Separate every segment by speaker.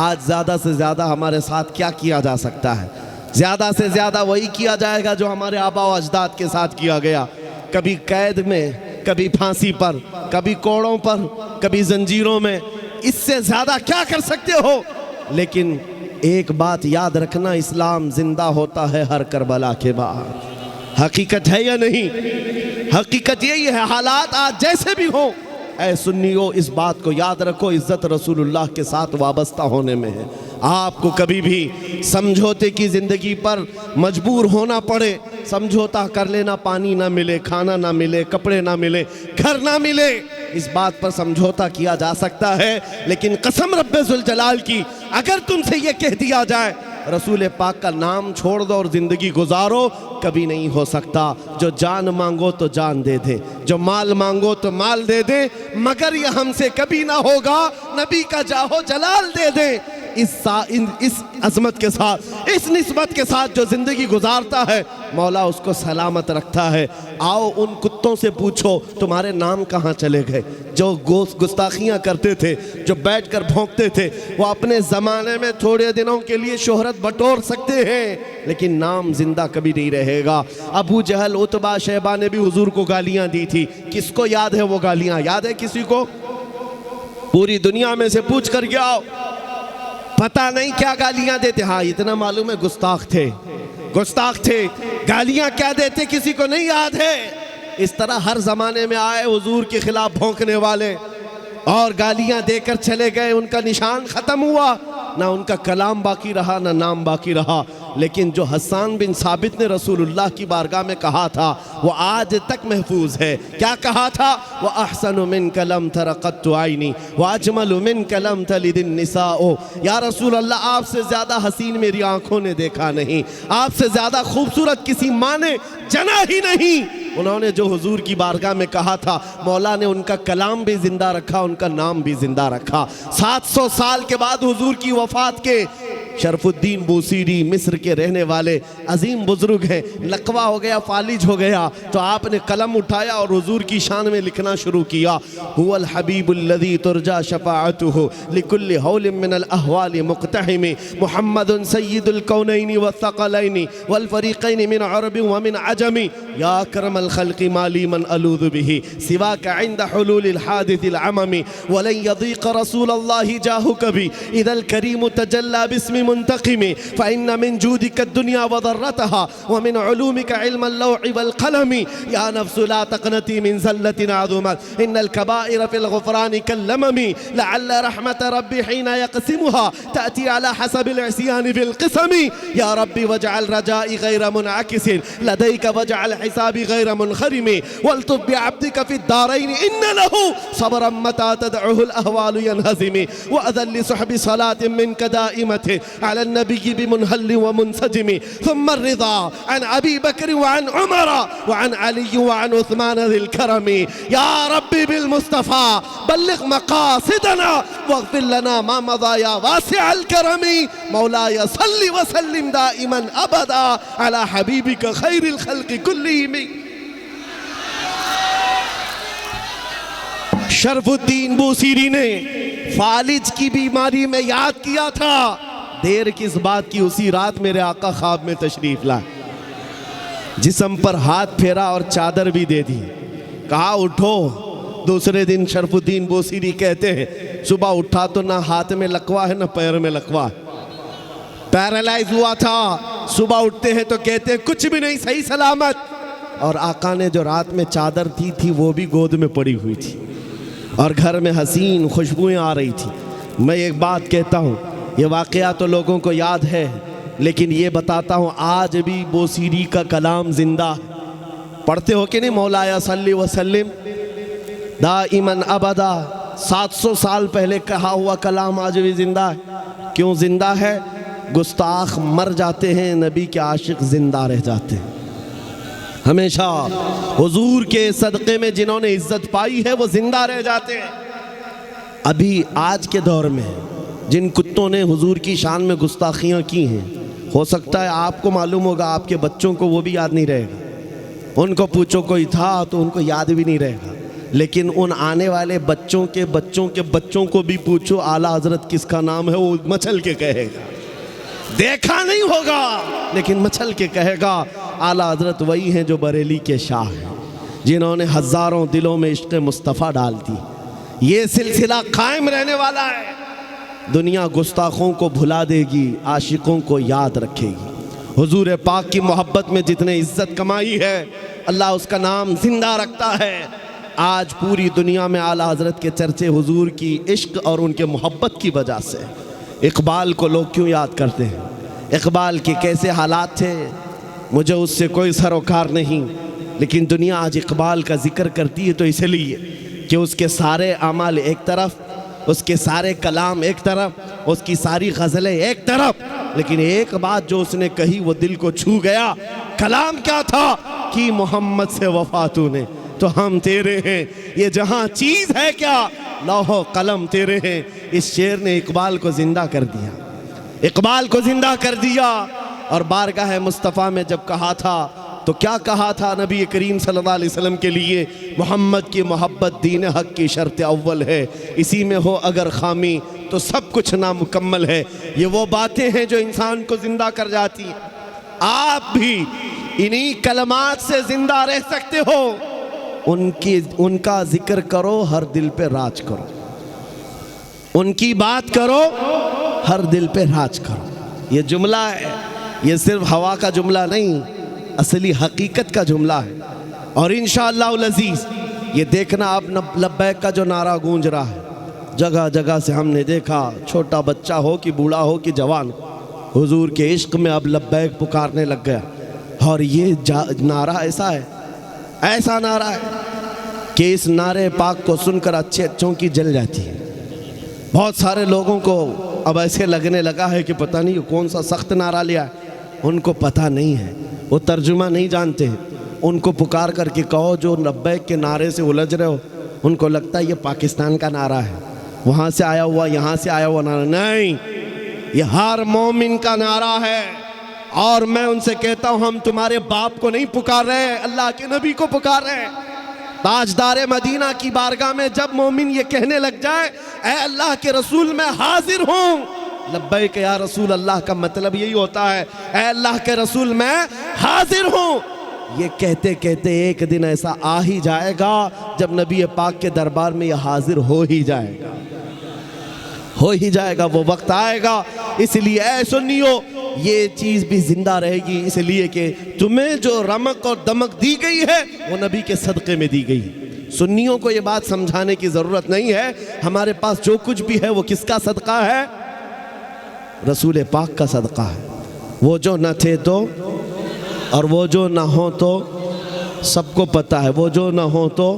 Speaker 1: आज ज़्यादा से ज़्यादा हमारे साथ क्या किया जा सकता है? ज़्यादा से ज़्यादा वही किया जाएगा जो हमारे आबा व अजदाद के साथ किया गया। कभी कैद में, कभी फांसी पर, कभी कोड़ों पर, कभी जंजीरों में। इससे ज़्यादा क्या कर सकते हो? लेकिन एक बात याद रखना, इस्लाम जिंदा होता है हर करबला के बाद। हकीकत है या नहीं? हकीकत यही है। हालात आज जैसे भी हो, ऐ सुन्नियों, इस बात को याद रखो, इज्जत रसूलुल्लाह के साथ वाबस्ता होने में है। आपको कभी भी समझौते की ज़िंदगी पर मजबूर होना पड़े, समझौता कर लेना, पानी ना मिले, खाना ना मिले, कपड़े ना मिले, घर ना मिले, इस बात पर समझौता किया जा सकता है। लेकिन कसम रब्बे जुल जलाल की, अगर तुमसे ये कह दिया जाए रसूल पाक का नाम छोड़ दो और ज़िंदगी गुजारो, कभी नहीं हो सकता। जो जान मांगो तो जान दे दे, जो माल मांगो तो माल दे दे, मगर ये हमसे कभी ना होगा, नबी का जाहो जलाल दे दे। इस अज़मत के साथ, इस निस्बत के साथ जो ज़िंदगी गुजारता है, मौला उसको सलामत रखता है। आओ उन कुत्तों से पूछो तुम्हारे नाम कहाँ चले गए, जो गुस्ताखियाँ करते थे, जो बैठकर भौंकते थे। वो अपने ज़माने में थोड़े दिनों के लिए शोहरत बटोर सकते हैं, लेकिन नाम जिंदा कभी नहीं रहेगा। अबू जहल, उतबा, शैबा ने भी हुजूर को गालियाँ दी थी। किसको याद है वो गालियाँ? याद है किसी को? पूरी दुनिया में से पूछ कर के आओ, पता नहीं क्या गालियां देते। हाँ, इतना मालूम है गुस्ताख थे, गुस्ताख थे। गालियां क्या देते किसी को नहीं याद है। इस तरह हर जमाने में आए हुजूर के खिलाफ भौंकने वाले और गालियां देकर चले गए। उनका निशान खत्म हुआ, ना उनका कलाम बाकी रहा, ना नाम बाकी रहा। लेकिन जो हसन बिन साबित ने रसूलुल्लाह की बारगाह में कहा था, वो आज तक महफूज है। क्या कहा था? व अहसनु मिन कलम तरक़त्तु आइनी व अजमलु मिन कलम तलिदिन निसाओ। या रसूल अल्लाह, आपसे ज़्यादा हसीन मेरी आंखों ने देखा नहीं, आपसे ज़्यादा खूबसूरत किसी माँ ने जना ही नहीं। उन्होंने जो हुजूर की बारगाह में कहा था, मौला ने उनका कलाम भी जिंदा रखा, उनका नाम भी जिंदा रखा। 700 साल के बाद हुजूर की वफात के शरफुद्दीन बूसीरी मिस्र के रहने वाले अजीम बुजुर्ग हैं। लकवा हो गया, फालिज हो गया, तो आपने कलम उठाया और हुजूर की शान में लिखना शुरू किया। हुवल हबीबुल्लज़ी तुरजा शफ़ाअतुहु लिकुल्लि हौलिन मिनल अहवालि मुक़तहिम मुहम्मदुन सय्यिदुल कौनैनि वस्सक़लैनि वल फ़रीक़ैनि मिन अरबि व मिन अजमि या अकरमल ख़ल्क़ि माली मन अलूज़ु बिही सिवाका इंद हुलूलिल हादिसिल अममी वलन यज़ीक़ रसूलल्लाहि जाहु कभी इदल करीम तजल्ला बिस्मि मुंतक़िमी फ़इन्न मिन जूदिक दुनिया व ज़र्रतहा व मिन उलूमिक इल्मल लौहि वल क़लमी या नफ्सु ला तक़नती मिन ज़ल्लतिन अज़ुमत इन्नल कबाइर फ़िल ग़ुफ़रानि कल्लममी लअल्ल रहमत रब्बी हिना यक़सिमुहा तअती अला हसबिल इस्यानि फ़िल क़िसमी या रब्बी वजअल रजाई गैर मुनअकिसिन लदैक वजअल हिसाबी गैर मुनख़रिमी वल्तुफ़ बिअब्दिक फ़िद दारैनि इन्न लहू सब्रन मता तदउहुल अहवालु यनहज़िमी व अज़ल लिसुहबि सलातिन मिनक दाइमतिन अला नबी बिमुनहल्लि व मुनसजिमी थुम्मा रिज़ा अन अबी बकर व अन उमर व अन अली व अन उस्मान ज़िल करमी या रब्बी बिल मुस्तफ़ा बल्लिग़ मक़ासिदना वग़फ़िर लना मा मज़ा या वासिअल करमी मौलाया सल्लि व सल्लिम दाइमन अबदा अला हबीबिक खैरिल खल्क़ि कुल्लिहिम। शरफुद्दीन बूसीरी ने फालिज की बीमारी में याद किया था। देर किस बात की, उसी रात मेरे आका ख्वाब में तशरीफ लाए, जिस्म पर हाथ फेरा और चादर भी दे दी, कहा उठो। दूसरे दिन शरफुद्दीन बूसीरी कहते हैं, सुबह उठा तो ना हाथ में लकवा है ना पैर में लकवा, पैरालाइज हुआ था। सुबह उठते हैं तो कहते हैं कुछ भी नहीं, सही सलामत। और आका ने जो रात में चादर दी थी वो भी गोद में पड़ी हुई थी और घर में हसीन खुशबुएं आ रही थी। मैं एक बात कहता हूँ, ये वाक़या तो लोगों को याद है, लेकिन ये बताता हूँ आज भी बूसीरी का कलाम जिंदा। पढ़ते हो कि नहीं? मौलाया सल्ली व सल्लिम दाइमन अबदा। 700 साल पहले कहा हुआ कलाम आज भी जिंदा है। क्यों जिंदा है? गुस्ताख मर जाते हैं, नबी के आशिक जिंदा रह जाते हैं। हमेशा हुजूर के सदक़े में जिन्होंने इज्जत पाई है वो जिंदा रह जाते हैं। अभी आज के दौर में जिन कुत्तों ने हुजूर की शान में गुस्ताखियाँ की हैं, हो सकता है आपको मालूम होगा, आपके बच्चों को वो भी याद नहीं रहेगा। उनको पूछो कोई था तो उनको याद भी नहीं रहेगा। लेकिन उन आने वाले बच्चों के बच्चों के बच्चों को भी पूछो आला हजरत किसका नाम है, वो मचल के कहेगा। देखा नहीं होगा लेकिन मचल के कहेगा आला हजरत वही हैं जो बरेली के शाह हैं, जिन्होंने हज़ारों दिलों में इश्क़ मुस्तफ़ा डाल दी। ये सिलसिला कायम रहने वाला है। दुनिया गुस्ताखों को भुला देगी, आशिकों को याद रखेगी। हुजूर पाक की मोहब्बत में जितने इज्जत कमाई है, अल्लाह उसका नाम जिंदा रखता है। आज पूरी दुनिया में आला हज़रत के चर्चे हुजूर की इश्क और उनके मोहब्बत की वजह से। इकबाल को लोग क्यों याद करते हैं? इकबाल के कैसे हालात थे, मुझे उससे कोई सरोकार नहीं, लेकिन दुनिया आज इकबाल का जिक्र करती है तो इसलिए कि उसके सारे अमाल एक तरफ, उसके सारे कलाम एक तरफ, उसकी सारी गज़लें एक तरफ, लेकिन एक बात जो उसने कही वो दिल को छू गया। कलाम क्या था कि मोहम्मद से वफा तूने तो हम तेरे हैं, ये जहां चीज़ है क्या लौहो कलम तेरे हैं। इस शेर ने इकबाल को जिंदा कर दिया, इकबाल को जिंदा कर दिया। और बारगाह मुस्तफ़ा में जब कहा था तो क्या कहा था नबी करीम सल्लल्लाहु अलैहि वसल्लम के लिए? मोहम्मद की मोहब्बत दीन हक की शर्त अव्वल है, इसी में हो अगर खामी तो सब कुछ नामुकम्मल है। ये वो बातें हैं जो इंसान को जिंदा कर जाती हैं। आप भी इन्हीं कलमात से जिंदा रह सकते हो। उनका जिक्र करो, हर दिल पे राज करो, उनकी बात करो, हर दिल पे राज करो। ये जुमला है, ये सिर्फ हवा का जुमला नहीं, असली हकीकत का जुमला है। और इंशाअल्लाह अज़ीज़ ये देखना, अब लब्बैक का जो नारा गूंज रहा है जगह जगह से, हमने देखा छोटा बच्चा हो कि बूढ़ा हो कि जवान, हुजूर के इश्क में अब लब्बैक पुकारने लग गया। और ये नारा ऐसा है, ऐसा नारा है कि इस नारे पाक को सुनकर अच्छे अच्छों की जल जाती है। बहुत सारे लोगों को अब ऐसे लगने लगा है कि पता नहीं कौन सा सख्त नारा लिया है, उनको पता नहीं है, वो तर्जुमा नहीं जानते। उनको पुकार करके कहो जो लब्बैक के नारे से उलझ रहे हो, उनको लगता है ये पाकिस्तान का नारा है, वहाँ से आया हुआ, यहाँ से आया हुआ नारा नहीं, ये हर मोमिन का नारा है। और मैं उनसे कहता हूँ हम तुम्हारे बाप को नहीं पुकार रहे हैं, अल्लाह के नबी को पुकार रहे हैं। ताजदार मदीना की बारगाह में जब मोमिन ये कहने लग जाए ऐ अल्लाह के रसूल मैं हाजिर हूँ, लब्बैक या रसूल अल्लाह का मतलब यही होता है, ऐ अल्लाह के रसूल मैं हाजिर हूँ। ये कहते कहते एक दिन ऐसा आ ही जाएगा जब नबी पाक के दरबार में यह हाजिर हो ही जाएगा, हो ही जाएगा, वो वक्त आएगा। इसलिए ऐ सुन्नियो ये चीज़ भी जिंदा रहेगी, इसलिए कि तुम्हें जो रमक और दमक दी गई है वो नबी के सदक़े में दी गई। सुन्नियों को ये बात समझाने की ज़रूरत नहीं है, हमारे पास जो कुछ भी है वो किसका सदका है? रसूल पाक का सदका है। वो जो न थे तो और वो जो ना हो तो सबको पता है, वो जो ना हो तो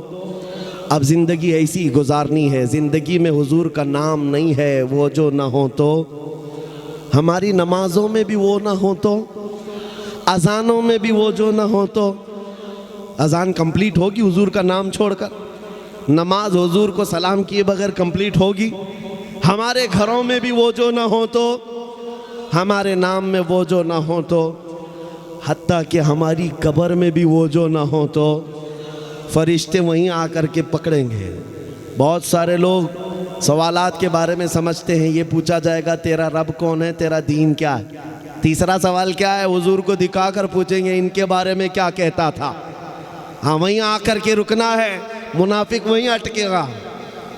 Speaker 1: अब ज़िंदगी ऐसी गुजारनी है, ज़िंदगी में हुजूर का नाम नहीं है, वो जो ना हो तो हमारी नमाज़ों में भी वो ना हो तो, अज़ानों में भी वो जो ना हो तो, अज़ान कंप्लीट होगी हुजूर का नाम छोड़कर, नमाज हुजूर को सलाम किए बगैर कंप्लीट होगी। हमारे घरों में भी वो जो ना हो तो, हमारे नाम में वो जो ना हो तो, हत्ता कि हमारी कब्र में भी वो जो ना हो तो फरिश्ते वहीं आकर के पकड़ेंगे। बहुत सारे लोग सवालात के बारे में समझते हैं, ये पूछा जाएगा तेरा रब कौन है, तेरा दीन क्या है। तीसरा सवाल क्या है, हुजूर को दिखाकर पूछेंगे इनके बारे में क्या कहता था। हाँ वहीं आकर के रुकना है, मुनाफिक वहीं अटकेगा,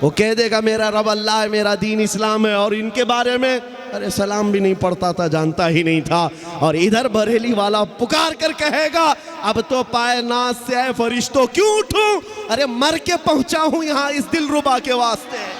Speaker 1: वो कह देगा मेरा रब अल्लाह है, मेरा दीन इस्लाम है, और इनके बारे में अरे सलाम भी नहीं पढ़ता था, जानता ही नहीं था। और इधर बरेली वाला पुकार कर कहेगा अब तो पाए नाज से आए फरिश्तों क्यों उठूं, अरे मर के पहुंचा हूं यहाँ इस दिलरुबा के वास्ते।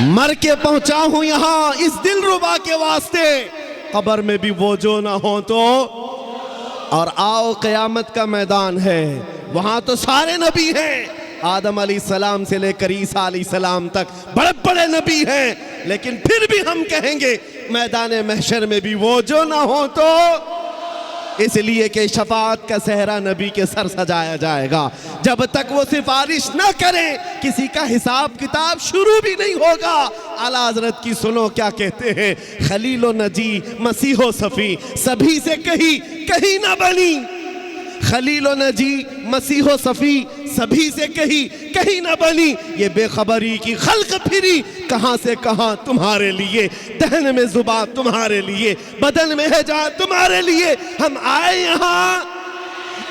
Speaker 1: मर के पहुंचा हूं यहां इस दिलरुबा के वास्ते, कब्र में भी वो जो ना हो तो। और आओ क़यामत का मैदान है, वहां तो सारे नबी हैं, आदम अलैहिस्सलाम से लेकर ईसा अलैहिस्सलाम तक बड़े बड़े नबी हैं, लेकिन फिर भी हम कहेंगे मैदान महशर में भी वो जो ना हो तो। इसलिए कि शफाअत का सहरा नबी के सर सजाया जाएगा। जब तक वो सिफारिश न करें किसी का हिसाब किताब शुरू भी नहीं होगा। आला हज़रत की सुनो क्या कहते हैं, खलीलो नजी मसीहो सफ़ी सभी से कहीं ना बनी। खलीलो नजी मसीहो सफ़ी सभी से कहीं ना बनी। ये बेखबरी की खल्क फिरी कहाँ से कहाँ तुम्हारे लिए, दहन में जुबान तुम्हारे लिए, बदन में है जान तुम्हारे लिए। हम आए यहाँ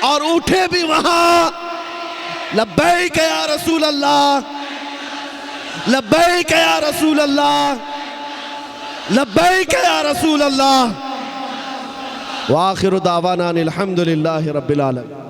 Speaker 1: और उठे भी वहाँ। लब्बैक या रसूल अल्लाह, लब्बैक या रसूल अल्लाह, लब्बैक या रसूल अल्लाह। व आखिरु दावाना अनिल हम्दुलिल्लाहि रब्बिल आलमीन।